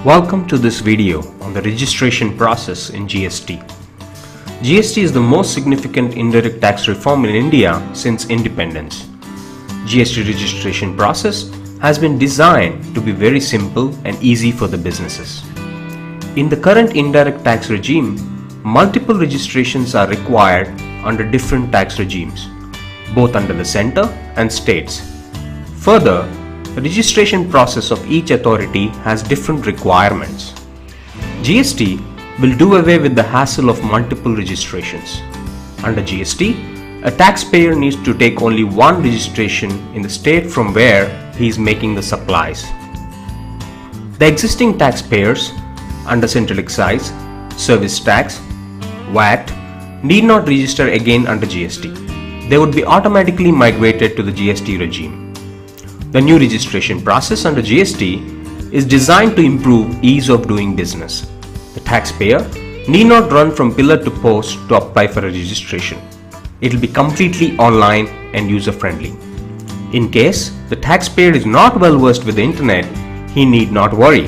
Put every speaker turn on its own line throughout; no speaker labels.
Welcome to this video on the registration process in GST. GST is the most significant indirect tax reform in India since independence. GST registration process has been designed to be very simple and easy for the businesses. In the current indirect tax regime, multiple registrations are required under different tax regimes, both under the center and states. Further, the registration process of each authority has different requirements. GST will do away with the hassle of multiple registrations. Under GST, a taxpayer needs to take only one registration in the state from where he is making the supplies. The existing taxpayers under central excise, service tax, VAT need not register again under GST. They would be automatically migrated to the GST regime. The new registration process under GST is designed to improve ease of doing business. The taxpayer need not run from pillar to post to apply for a registration. It will be completely online and user-friendly. In case the taxpayer is not well versed with the internet, he need not worry.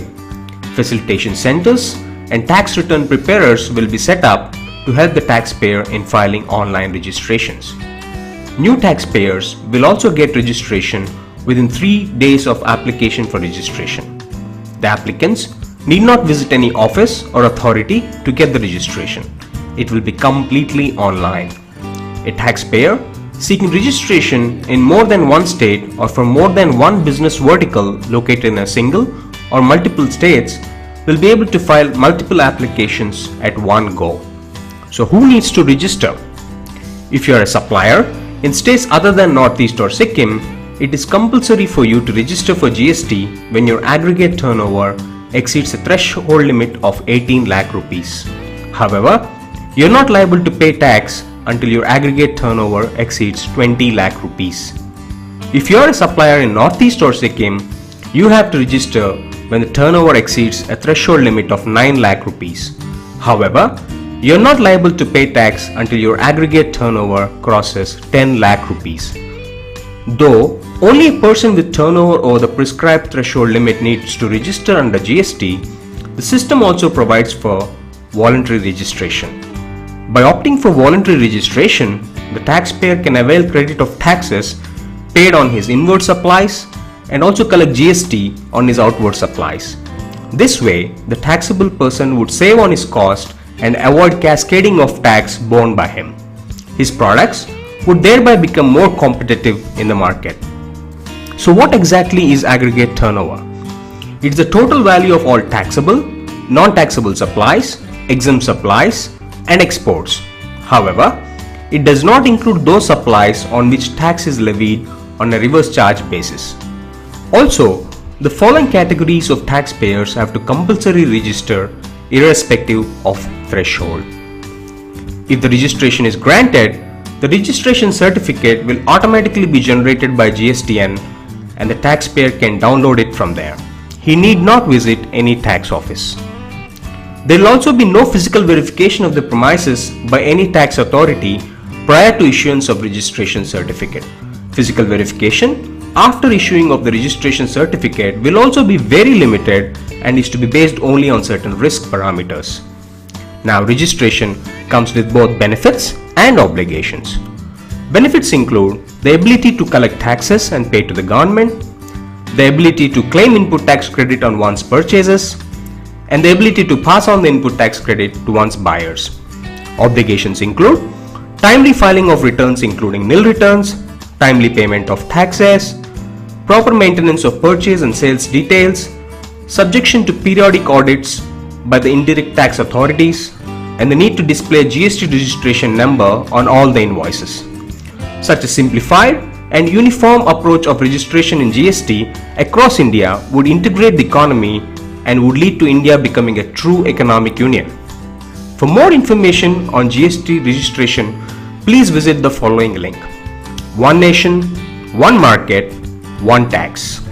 Facilitation centers and tax return preparers will be set up to help the taxpayer in filing online registrations. New taxpayers will also get registration within 3 days of application for registration. The applicants need not visit any office or authority to get the registration. It will be completely online. A taxpayer seeking registration in more than one state or for more than one business vertical located in a single or multiple states will be able to file multiple applications at one go. So who needs to register? If you are a supplier in states other than Northeast or Sikkim, it is compulsory for you to register for GST when your aggregate turnover exceeds a threshold limit of 18 lakh rupees. However, you are not liable to pay tax until your aggregate turnover exceeds 20 lakh rupees. If you are a supplier in Northeast or Sikkim, you have to register when the turnover exceeds a threshold limit of 9 lakh rupees. However, you are not liable to pay tax until your aggregate turnover crosses 10 lakh rupees. Though only a person with turnover over the prescribed threshold limit needs to register under GST, the system also provides for voluntary registration. By opting for voluntary registration, the taxpayer can avail credit of taxes paid on his inward supplies and also collect GST on his outward supplies. This way, the taxable person would save on his cost and avoid cascading of tax borne by him. His products would thereby become more competitive in the market. So what exactly is aggregate turnover? It's the total value of all taxable, non-taxable supplies, exempt supplies and exports. However, it does not include those supplies on which tax is levied on a reverse charge basis. Also, the following categories of taxpayers have to compulsorily register irrespective of threshold. If the registration is granted, the registration certificate will automatically be generated by GSTN and the taxpayer can download it from there. He need not visit any tax office. There will also be no physical verification of the premises by any tax authority prior to issuance of registration certificate. Physical verification after issuing of the registration certificate will also be very limited and is to be based only on certain risk parameters. Now, registration comes with both benefits and obligations. Benefits include the ability to collect taxes and pay to the government, the ability to claim input tax credit on one's purchases, and the ability to pass on the input tax credit to one's buyers. Obligations include timely filing of returns including nil returns, timely payment of taxes, proper maintenance of purchase and sales details, subjection to periodic audits by the indirect tax authorities, and the need to display GST registration number on all the invoices. Such a simplified and uniform approach of registration in GST across India would integrate the economy and would lead to India becoming a true economic union. For more information on GST registration, please visit the following link: One Nation, One Market, One Tax.